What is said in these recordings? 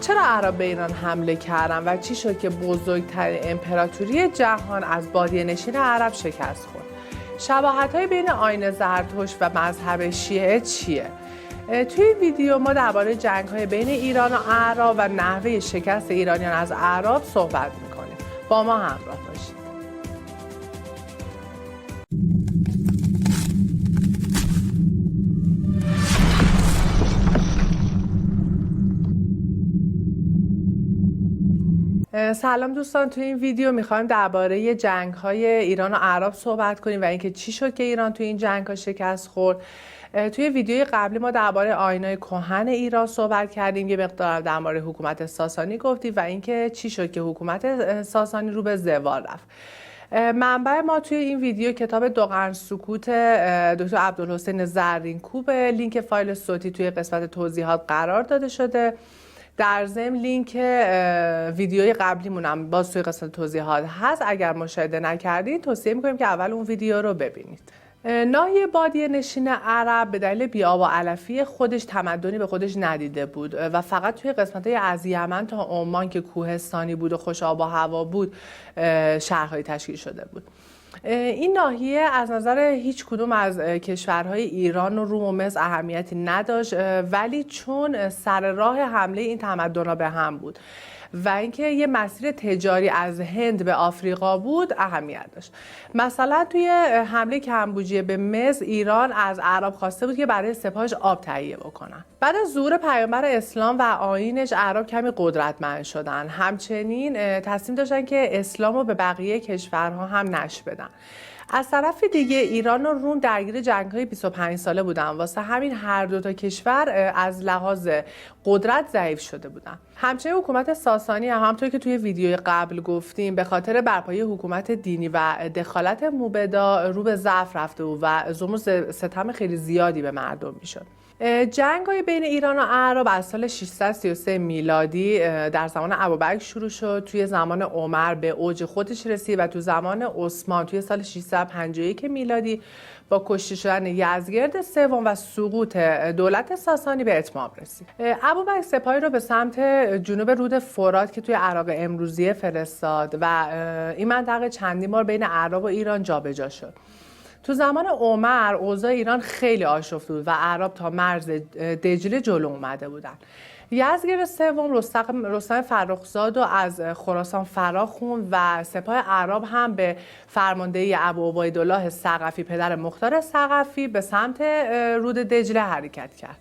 چرا عرب به ایران حمله کردن و چی شد که بزرگترین امپراتوری جهان از بادیه نشین عرب شکست خورد؟ شباهت‌های بین آیین زرتشت و مذهب شیعه چیه؟ توی این ویدیو ما درباره جنگ‌های بین ایران و اعراب و نحوه شکست ایرانیان از اعراب صحبت می‌کنیم. با ما همراه باشید. سلام دوستان، توی این ویدیو میخوایم درباره جنگ‌های ایران و اعراب صحبت کنیم و اینکه چی شد که ایران توی این جنگ‌ها شکست خورد. توی ویدیوی قبلی ما درباره آیین‌های کهن ایران صحبت کردیم، یه مقدار درباره حکومت ساسانی گفتیم و اینکه چی شد که حکومت ساسانی رو به زوال رفت. منبع ما توی این ویدیو کتاب دو قرن سکوت دکتر عبدالحسین زرین‌کوب، لینک فایل صوتی توی قسمت توضیحات قرار داده شده. در ضمن لینک ویدیوی قبلیمون هم باز توی قسمت توضیحات هست. اگر مشاهده نکردید توصیه میکنیم که اول اون ویدیو رو ببینید. ناحیه بادیه نشین عرب به دلیل بی‌آب و علفی خودش تمدنی به خودش ندیده بود و فقط توی قسمت‌های از یمن تا عمان که کوهستانی بود و خوش آب و هوا بود شهرهایی تشکیل شده بود. این ناحیه از نظر هیچ کدوم از کشورهای ایران و روم و مصر اهمیتی نداشت، ولی چون سر راه حمله این تمدن‌ها به هم بود و اینکه یه مسیر تجاری از هند به آفریقا بود اهمیت داشت. مثلا توی حمله کمبوجیه به مصر، ایران از اعراب خواسته بود که برای سپاهش آب تهیه بکنن. بعد از ظهور پیامبر اسلام و آیینش اعراب کمی قدرتمند شدن. همچنین تصمیم داشتن که اسلام رو به بقیه کشورها هم نشر بدن. از طرف دیگه ایران و روم درگیر جنگ‌های 25 ساله بودن، واسه همین هر دو تا کشور از لحاظ قدرت ضعیف شده بودن. همچنین حکومت ساسانی همونطور که توی ویدیوی قبل گفتیم به خاطر برپایی حکومت دینی و دخالت موبدا رو به ضعف رفته بود و ظلم و ستم خیلی زیادی به مردم میشد. جنگ‌های بین ایران و اعراب از سال 633 میلادی در زمان ابوبکر شروع شد، توی زمان عمر به اوج خودش رسید و تو زمان عثمان توی سال 651 میلادی با کشته شدن یزدگرد سوم و سقوط دولت ساسانی به اتمام رسید. ابوبکر سپاهی رو به سمت جنوب رود فرات که توی عراق امروزی فرستاد و این منطقه چندین بار بین اعراب و ایران جابجا شد. تو زمان عمر اوضاع ایران خیلی آشفته بود و اعراب تا مرز دجله جلو اومده بودن. یزدگرد سوم رستم فرخزاد رو از خراسان فرا خوند و سپاه اعراب هم به فرماندهی ابوعبیدالله ثقفی پدر مختار ثقفی به سمت رود دجله حرکت کرد.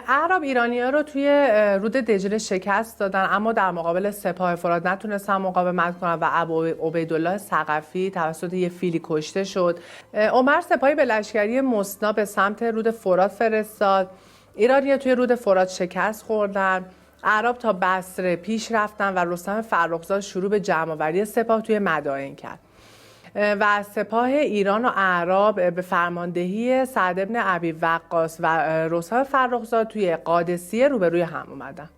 اعراب ایرانی‌ها رو توی رود دجله شکست دادن، اما در مقابل سپاه فرات نتونستن مقاومت کنن و ابوعبیدالله ثقفی توسط یه فیلی کشته شد. عمر سپاهی به لشکری مسنا به سمت رود فرات فرستاد. ایرانی‌ها توی رود فرات شکست خوردن. اعراب تا بصره پیش رفتن و رستم فرخزاد شروع به جمع‌آوری سپاه توی مدائن کرد و سپاه ایران و اعراب به فرماندهی سعد بن ابی وقاص و رستم فرخزاد توی قادسیه روبروی هم اومدن.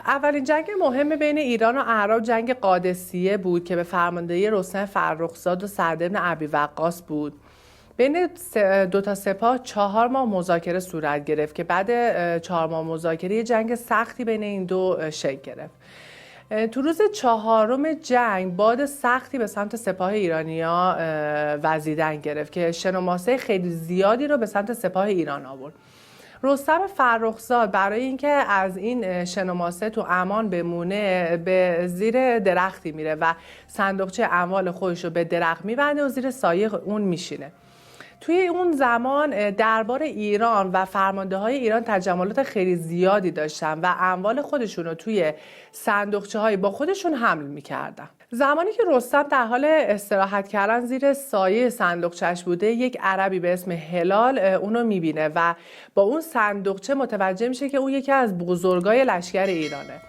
اولین جنگ مهم بین ایران و اعراب جنگ قادسیه بود که به فرماندهی رستم فرخزاد و سعد بن ابی وقاص بود. بین دو تا سپاه 4 ماه مذاکره صورت گرفت که بعد 4 ماه مذاکره جنگ سختی بین این دو شکل گرفت. تو روز 4م جنگ باد سختی به سمت سپاه ایرانی‌ها وزیدن گرفت که شن و ماسه خیلی زیادی رو به سمت سپاه ایران آورد. رستم فرخزاد برای اینکه از این شن و ماسه تو امان بمونه به زیر درختی میره و صندوقچه اموال خودش رو به درخت میبنده و زیر سایه اون میشینه. توی اون زمان دربار ایران و فرمانده‌های ایران تجملات خیلی زیادی داشتن و اموال خودشون رو توی صندوقچه‌های با خودشون حمل می‌کردن. زمانی که رستم در حال استراحت کردن زیر سایه صندوقچه‌اش بوده، یک عربی به اسم هلال اونو می‌بینه و با اون صندوقچه متوجه میشه که اون یکی از بزرگای لشکر ایرانه.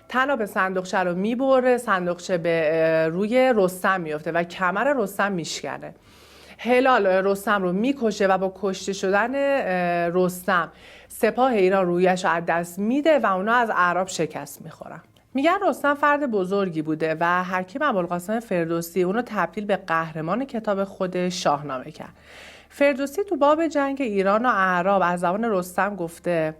طناب صندوقچه رو میبره، صندوقچه به روی رستم میفته و کمر رستم میشکنه. هلال رستم رو میکشه و با کشته شدن رستم سپاه ایران رویش رو از دست میده و اونا از اعراب شکست میخورن. میگن رستم فرد بزرگی بوده و حکیم ابوالقاسم فردوسی اونو تبدیل به قهرمان کتاب خودش شاهنامه کرد. فردوسی تو باب جنگ ایران و اعراب از زبان رستم گفته: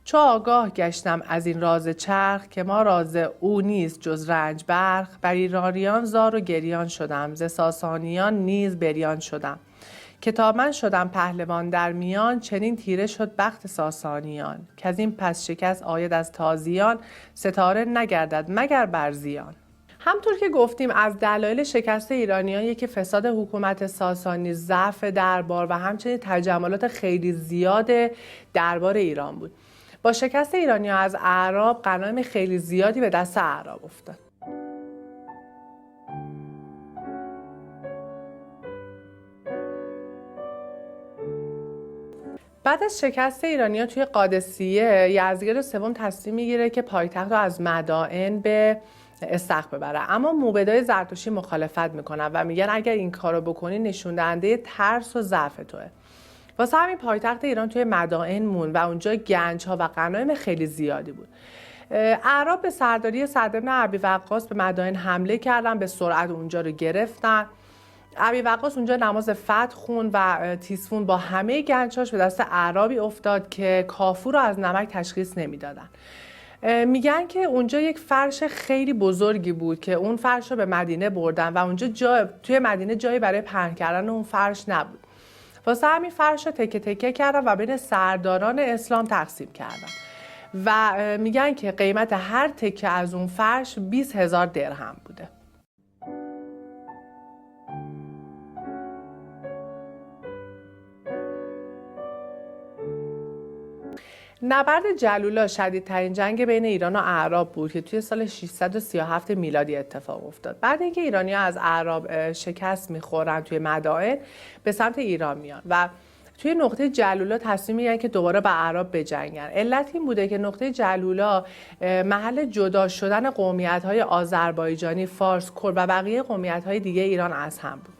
چو آگاه گشتم از این راز چرخ، که ما راز او نیست جز رنج برخ. بر ایرانیان زار و گریان شدم، ز ساسانیان نیز بریان شدم. که تا من شدم پهلوان در میان، چنین تیره شد بخت ساسانیان. که از این پس شکست آید از تازیان، ستاره نگردد مگر بر زیان. همطور که گفتیم از دلایل شکست ایرانیان یکی فساد حکومت ساسانی، ضعف دربار و همچنین تجملات خیلی زیاد دربار ایران بود. با شکست ایرانیان از اعراب، غنایم خیلی زیادی به دست اعراب افتاد. بعد از شکست ایرانیان توی قادسیه، یزدگرد سوم تصمیم میگیره که پایتخت رو از مدائن به استخر ببره، اما موبدای زرتشتی مخالفت میکنن و میگن اگر این کارو بکنی نشون دهنده ترس و ضعف توئه. واسه همین پایتخت ایران توی مدائن مون و اونجا گنج ها و غنایم خیلی زیادی بود. اعراب به سرداری سعد بن ابی وقاص به مدائن حمله کردن، به سرعت اونجا رو گرفتن. ابی وقاص اونجا نماز فتح خون و تیسفون با همه گنجاش به دست اعرابی افتاد که کافور رو از نمک تشخیص نمیدادن. میگن که اونجا یک فرش خیلی بزرگی بود که اون فرش رو به مدینه بردن و اونجا توی مدینه جایی برای پهن کردن اون فرش نبود. واسه همین فرش رو تکه تکه کردن و بین سرداران اسلام تقسیم کردن و میگن که قیمت هر تکه از اون فرش 20,000 درهم بوده. نبرد جلولا شدیدترین جنگ بین ایران و اعراب بود که توی سال 637 میلادی اتفاق افتاد. بعد اینکه ایرانی‌ها از اعراب شکست می‌خورن توی مدائن، به سمت ایران میان و توی نقطه جلولا تصمیم میگیرن که دوباره با اعراب بجنگن. علت این بوده که نقطه جلولا محل جدا شدن قومیت‌های آذربایجانی، فارس، کرد و بقیه قومیت‌های دیگه ایران از هم بود.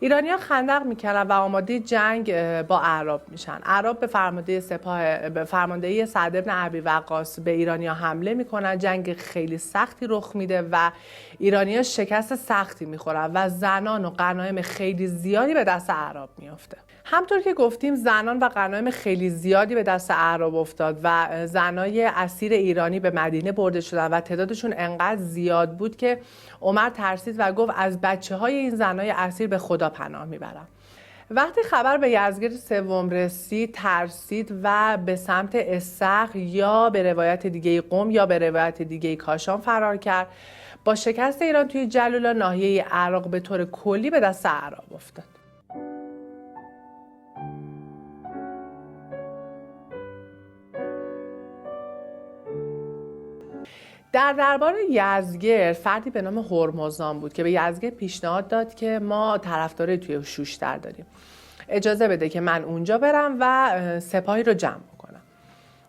ایرانی‌ها خندق میکردن و آماده جنگ با اعراب میشن. اعراب به فرماندهی سعد بن ابی وقاص به ایرانی‌ها حمله میکنن. جنگ خیلی سختی رخ میده و ایرانی‌ها شکست سختی میخورن و زنان و غنایم خیلی زیادی به دست اعراب میفته. همطور که گفتیم زنان و غنایم خیلی زیادی به دست اعراب افتاد و زنای اسیر ایرانی به مدینه برده شدن و تعدادشون انقدر زیاد بود که عمر ترسید و گفت از بچه‌های این زنای اسیر به خدا پناه میبرم. وقتی خبر به یزدگرد سوم رسید ترسید و به سمت استخر یا به روایت دیگه قم یا به روایت دیگه کاشان فرار کرد. با شکست ایران توی جلولا ناحیه عراق به طور کلی به دست اعراب افتاد. در دربار یزدگرد فردی به نام هرمزان بود که به یزدگرد پیشنهاد داد که ما طرفداری توی شوشتر داریم، اجازه بده که من اونجا برم و سپاهی رو جمع کنم.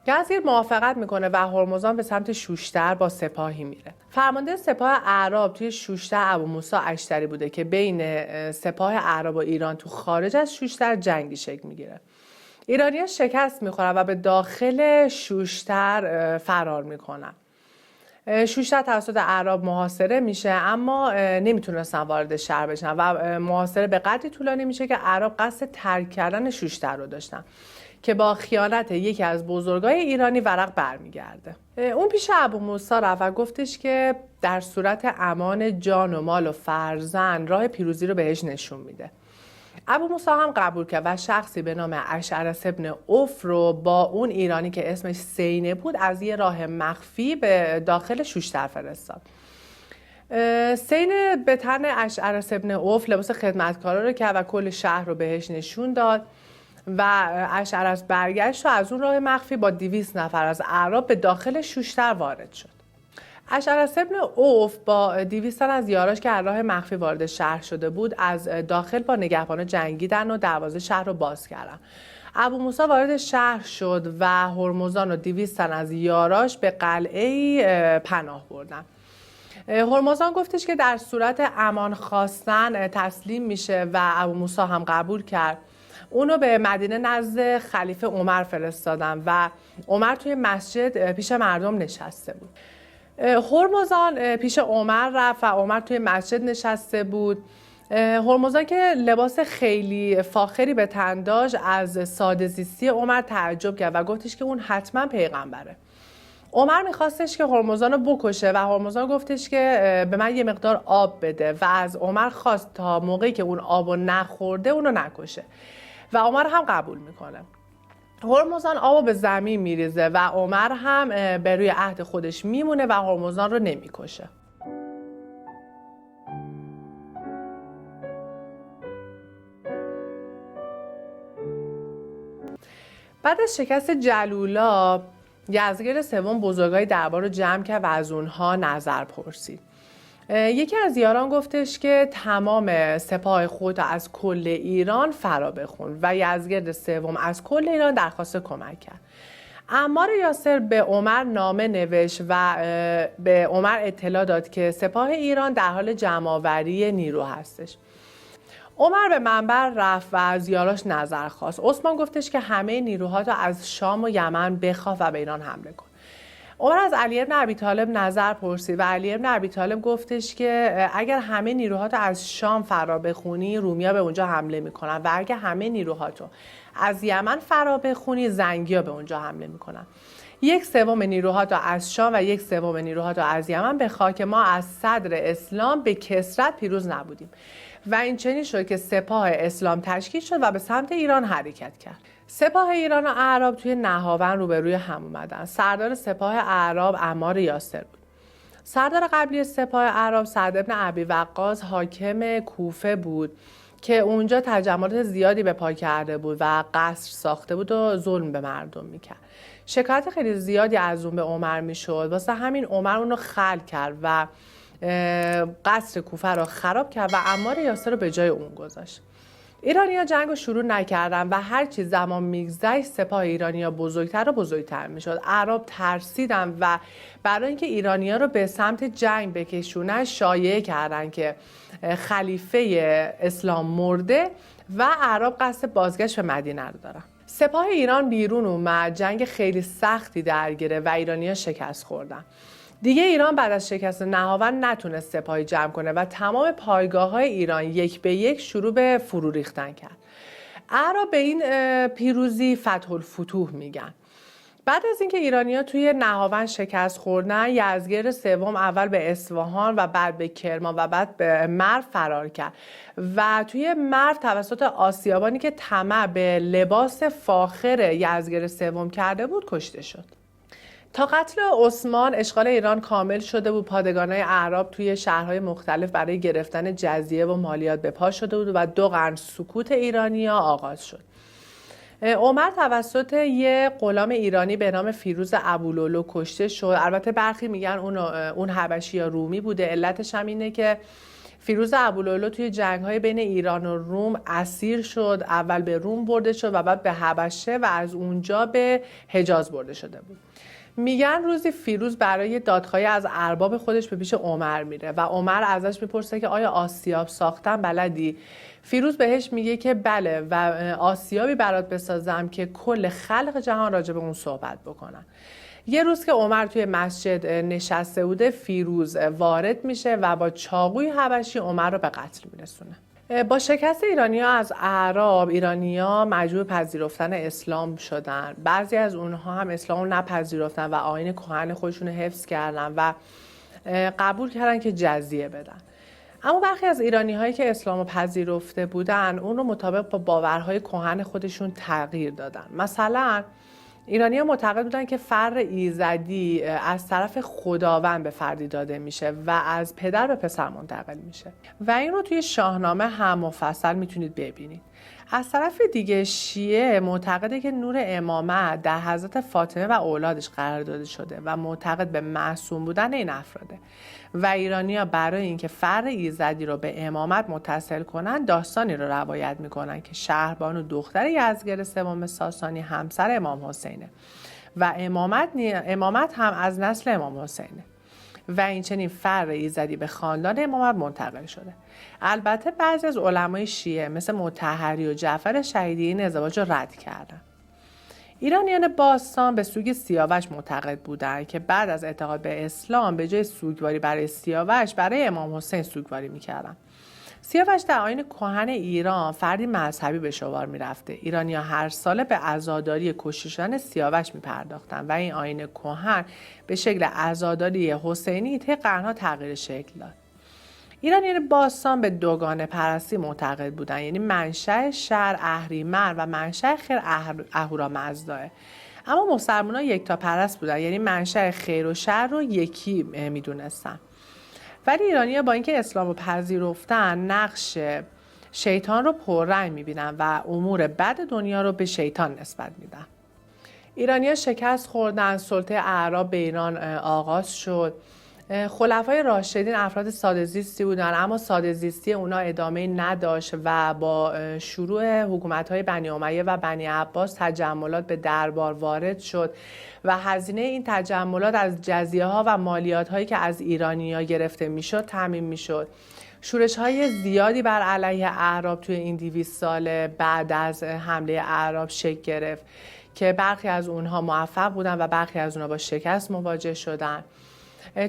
یزدگرد موافقت میکنه و هرمزان به سمت شوشتر با سپاهی میره. فرمانده سپاه اعراب توی شوشتر ابوموسی اشتری بوده که بین سپاه اعراب و ایران تو خارج از شوشتر جنگی شکل میگیره. ایرانی‌ها شکست میخورن و به داخل شوشتر فرار میکنن. شوشتر توسط اعراب محاصره میشه اما نمیتونستن وارد شهر بشن و محاصره به قدری طولانی میشه که اعراب قصد ترک کردن شوشتر رو داشتن که با خیانت یکی از بزرگای ایرانی ورق برمیگرده. اون پیش ابوموسی رفت و گفتش که در صورت امان جان و مال و فرزند راه پیروزی رو بهش نشون میده. ابوموسی هم قبول کرد و شخصی به نام اشعرس ابن عوف رو با اون ایرانی که اسمش سینه بود از یه راه مخفی به داخل شوشتر فرستاد. سینه به تن اشعرس ابن عوف لباس خدمتکارا رو کرد و کل شهر رو بهش نشون داد و اشعرس برگشت و از اون راه مخفی با 200 نفر از اعراب به داخل شوشتر وارد شد. اشعرس ابن عوف با 200 تن از یاراش که از راه مخفی وارد شهر شده بود از داخل با نگهبانا جنگیدن و دروازه شهر رو باز کردن. ابوموسی وارد شهر شد و هرمزان و 200 تن از یاراش به قلعه پناه بردن. هرمزان گفتش که در صورت امان خواستن تسلیم میشه و ابوموسی هم قبول کرد. اونو به مدینه نزد خلیفه عمر فرستادن و عمر توی مسجد پیش مردم نشسته بود. هرمزان پیش عمر رفت و عمر توی مسجد نشسته بود. هرمزان که لباس خیلی فاخری به تن داشت از ساده زیستی عمر تعجب کرد و گفتش که اون حتما پیغمبره. عمر میخواستش که هرمزان رو بکشه و هرمزان گفتش که به من یه مقدار آب بده و از عمر خواست تا موقعی که اون آب رو نخورده اونو نکشه و عمر هم قبول میکنه. هرمزان آبو به زمین میریزه و عمر هم به روی عهد خودش میمونه و هرمزان رو نمیکشه. بعد از شکست جلولا، یزدگرد سوم بزرگای دربار رو جمع کرد و از اونها نظر پرسید. یکی از یاران گفتش که تمام سپاه خود از کل ایران فرا بخون و یزدگرد سوم از کل ایران درخواست کمک کرد. عمار یاسر به عمر نامه نوشت و به عمر اطلاع داد که سپاه ایران در حال جمع‌آوری نیرو هستش. عمر به منبر رفت و از یاراش نظر خواست. عثمان گفتش که همه نیروها رو از شام و یمن بخواه و به ایران حمله کن. عمر از علی بن ابی طالب نظر پرسید و علی بن ابی طالب گفتش که اگر همه نیروهاتو از شام فرا بخونی رومیا به اونجا حمله میکنن و اگر همه نیروهاتو از یمن فرا بخونی زنگیا به اونجا حمله میکنن. 1/3 نیروهاتو از شام و 1/3 نیروهاتو از یمن بخواه که ما از صدر اسلام به کثرت پیروز نبودیم. و این چنین شد که سپاه اسلام تشکیل شد و به سمت ایران حرکت کرد. سپاه ایران و اعراب توی نهاون روبروی هم اومدن. سردار سپاه اعراب عمار یاسر بود. سردار قبلی سپاه اعراب سعد بن ابی وقاص حاکم کوفه بود که اونجا تجملات زیادی به پا کرده بود و قصر ساخته بود و ظلم به مردم میکرد. شکایت خیلی زیادی از اون به عمر میشد، واسه همین عمر اون رو خلع کرد و قصر کوفه رو خراب کرد و عمار یاسر رو به جای اون گذاشت. ایرانی‌ها جنگ رو شروع نکردن و هر چی زمان میگذشت سپاه ایرانی‌ها بزرگتر و بزرگتر میشد. اعراب ترسیدن و برای اینکه ایرانی‌ها رو به سمت جنگ بکشونن شایعه کردن که خلیفه اسلام مرده و اعراب قصد بازگشت به مدینه رو دارن. سپاه ایران بیرون اومد، جنگ خیلی سختی در گرفت و ایرانی‌ها شکست خوردن. دیگه ایران بعد از شکست نهاون نتونست سپاهی جمع کنه و تمام پایگاه‌های ایران یک به یک شروع به فرو ریختن کرد. اعراب به این پیروزی فتح الفتوح میگن. بعد از اینکه ایرانی‌ها توی نهاون شکست خوردن، یزدگرد سوم اول به اصفهان و بعد به کرمان و بعد به مرو فرار کرد و توی مرو توسط آسیابانی که طمع به لباس فاخر یزدگرد سوم کرده بود کشته شد. تا قتل عثمان اشغال ایران کامل شده بود. پادگان‌های اعراب توی شهرهای مختلف برای گرفتن جزیه و مالیات به پا شده بود و 2 قرن سکوت ایرانی‌ها آغاز شد. عمر توسط یه غلام ایرانی به نام فیروز ابولولو کشته شد. البته برخی میگن اون حبشی یا رومی بوده. علتش هم اینه که فیروز ابولولو توی جنگ‌های بین ایران و روم اسیر شد. اول به روم برده شد و بعد به حبشه و از اونجا به حجاز برده شده بود. میگن روزی فیروز برای دادخواهی از ارباب خودش به پیش عمر میره و عمر ازش میپرسه که آیا آسیاب ساختن بلدی؟ فیروز بهش میگه که بله و آسیابی برات بسازم که کل خلق جهان راجع به اون صحبت بکنن. یه روز که عمر توی مسجد نشسته بوده فیروز وارد میشه و با چاقوی حبشی عمر رو به قتل میرسونه. با شکست ایرانی‌ها از اعراب، ایرانی‌ها مجبور پذیرفتن اسلام شدن. بعضی از اونها هم اسلام رو نپذیرفتن و آیین کهن خودشون رو حفظ کردن و قبول کردن که جزیه بدن. اما برخی از ایرانی‌هایی که اسلام رو پذیرفته بودن اون رو مطابق با باورهای کهن خودشون تغییر دادن. مثلا ایرانی‌ها معتقد بودن که فر ایزدی از طرف خداوند به فردی داده میشه و از پدر به پسر منتقل میشه و این رو توی شاهنامه هم مفصل میتونید ببینید. از طرف دیگه شیعه معتقده که نور امامت در حضرت فاطمه و اولادش قرار داده شده و معتقد به معصوم بودن این افراده و ایرانی‌ها برای اینکه فر ایزدی رو به امامت متصل کنن داستانی رو روایت میکنن که شهربانو دختر یزدگرد سوم ساسانی همسر امام حسینه و امامت هم از نسل امام حسینه و این چنین فر ایزدی به خاندان امامت منتقل شده. البته بعضی از علمای شیعه مثل مطهری و جعفر شهیدی این ازدواج رو رد کردن. ایرانیان باستان به سوگ سیاوش معتقد بودند که بعد از اعتقاد به اسلام به جای سوگواری برای سیاوش برای امام حسین سوگواری می‌کردند. سیاوش در آیین کهن ایران فردی مذهبی به شمار می‌رفته. ایرانی‌ها هر ساله به عزاداری کشته شدن سیاوش می‌پرداختند و این آیین کهن به شکل عزاداری حسینی طی قرن‌ها تغییر شکل داد. ایرانیان باستان به دوگانه پرستی معتقد بودند، یعنی منشأ شر اهریمن و منشأ خیر اهورامزداه. اما مسلمان‌ها یکتا پرست بودند، یعنی منشأ خیر و شر رو یکی میدونستن. ولی ایرانی‌ها با اینکه اسلام رو پذیرفتن، نقش شیطان رو پررنگ می‌بینن و امور بد دنیا رو به شیطان نسبت میدن. ایرانی‌ها شکست خوردن، سلطه اعراب به ایران آغاز شد. خلفای راشدین افراد ساده‌زیستی بودن، اما ساده‌زیستی اونا ادامه نداشت و با شروع حکومت‌های بنی امیه و بنی عباس تجملات به دربار وارد شد و هزینه این تجملات از جزیه‌ها و مالیات‌هایی که از ایرانی‌ها گرفته میشد تامین میشد. شورش‌های زیادی بر علیه اعراب توی این 200 سال بعد از حمله اعراب شکل گرفت که برخی از اونها موفق بودن و برخی از اونها با شکست مواجه شدن.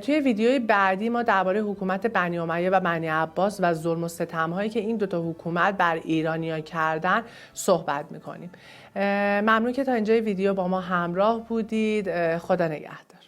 توی ویدیوی بعدی ما درباره حکومت بنی امیه و بنی عباس و ظلم و ستم‌هایی که این دوتا حکومت بر ایرانی‌ها کردن صحبت می‌کنیم. ممنون که تا اینجای ویدیو با ما همراه بودید. خدا نگهدار.